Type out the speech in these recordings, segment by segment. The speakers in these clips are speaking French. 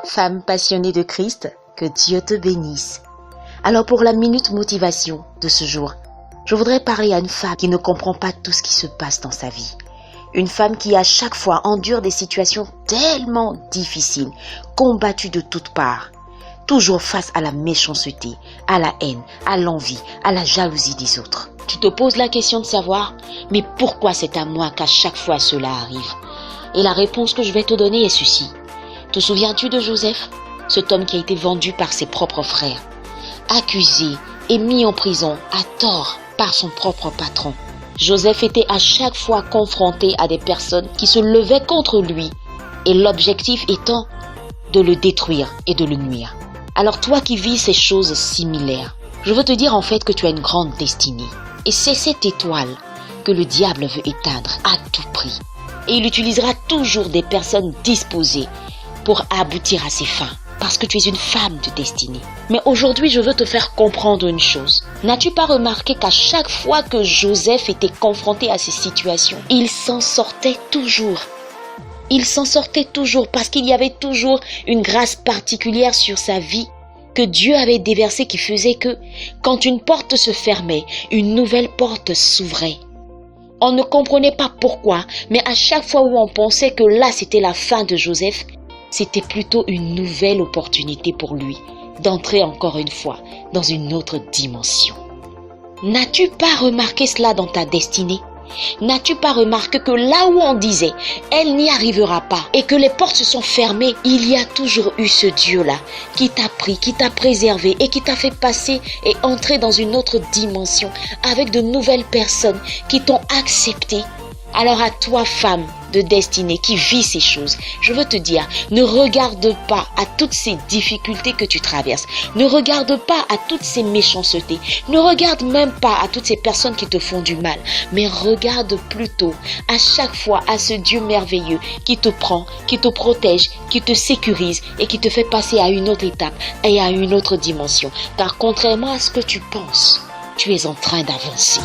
Femme passionnée de Christ, que Dieu te bénisse. Alors pour la minute motivation de ce jour, je voudrais parler à une femme qui ne comprend pas tout ce qui se passe dans sa vie. Une femme qui à chaque fois endure des situations tellement difficiles, combattue de toutes parts, toujours face à la méchanceté, à la haine, à l'envie, à la jalousie des autres. Tu te poses la question de savoir, mais pourquoi c'est à moi qu'à chaque fois cela arrive? Et la réponse que je vais te donner est ceci. Te souviens-tu de Joseph, cet homme qui a été vendu par ses propres frères, accusé et mis en prison à tort par son propre patron? Joseph était à chaque fois confronté à des personnes qui se levaient contre lui et l'objectif étant de le détruire et de le nuire. Alors toi qui vis ces choses similaires, je veux te dire en fait que tu as une grande destinée. Et c'est cette étoile que le diable veut éteindre à tout prix. Et il utilisera toujours des personnes disposées pour aboutir à ses fins. Parce que tu es une femme de destinée. Mais aujourd'hui, je veux te faire comprendre une chose. N'as-tu pas remarqué qu'à chaque fois que Joseph était confronté à ces situations, il s'en sortait toujours? Il s'en sortait toujours parce qu'il y avait toujours une grâce particulière sur sa vie que Dieu avait déversée qui faisait que quand une porte se fermait, une nouvelle porte s'ouvrait. On ne comprenait pas pourquoi, mais à chaque fois où on pensait que là c'était la fin de Joseph, c'était plutôt une nouvelle opportunité pour lui d'entrer encore une fois dans une autre dimension. N'as-tu pas remarqué cela dans ta destinée? N'as-tu pas remarqué que là où on disait « elle n'y arrivera pas » et que les portes se sont fermées, il y a toujours eu ce Dieu-là qui t'a pris, qui t'a préservé et qui t'a fait passer et entrer dans une autre dimension avec de nouvelles personnes qui t'ont accepté. Alors à toi, femme de destinée qui vit ces choses, je veux te dire, ne regarde pas à toutes ces difficultés que tu traverses. Ne regarde pas à toutes ces méchancetés. Ne regarde même pas à toutes ces personnes qui te font du mal. Mais regarde plutôt à chaque fois à ce Dieu merveilleux qui te prend, qui te protège, qui te sécurise et qui te fait passer à une autre étape et à une autre dimension. Car contrairement à ce que tu penses, tu es en train d'avancer.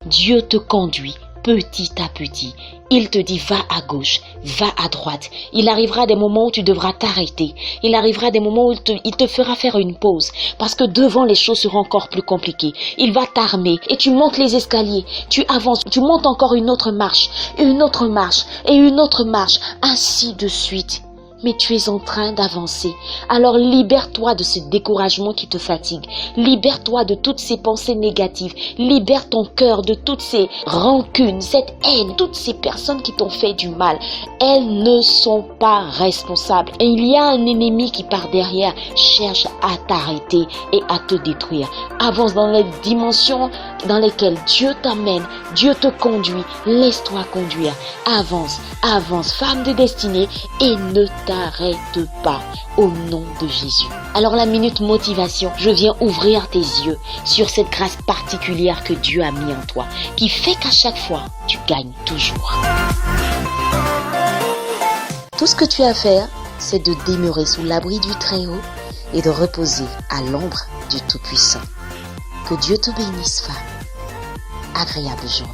Dieu te conduit petit à petit. Il te dit va à gauche, va à droite. Il arrivera des moments où tu devras t'arrêter. Il arrivera des moments où il te fera faire une pause. Parce que devant les choses seront encore plus compliquées. Il va t'armer et tu montes les escaliers. Tu avances, tu montes encore une autre marche et une autre marche et une autre marche. Ainsi de suite. Mais tu es en train d'avancer. Alors libère-toi de ce découragement qui te fatigue. Libère-toi de toutes ces pensées négatives. Libère ton cœur de toutes ces rancunes, cette haine, toutes ces personnes qui t'ont fait du mal. Elles ne sont pas responsables. Et il y a un ennemi qui par derrière cherche à t'arrêter et à te détruire. Avance dans les dimensions dans lesquelles Dieu t'amène, Dieu te conduit. Laisse-toi conduire. Avance, avance, femme de destinée, et ne t'arrête pas au nom de Jésus. Alors la minute motivation, je viens ouvrir tes yeux sur cette grâce particulière que Dieu a mis en toi, qui fait qu'à chaque fois, tu gagnes toujours. Tout ce que tu as à faire, c'est de demeurer sous l'abri du Très-Haut et de reposer à l'ombre du Tout-Puissant. Que Dieu te bénisse, femme. Agréable journée.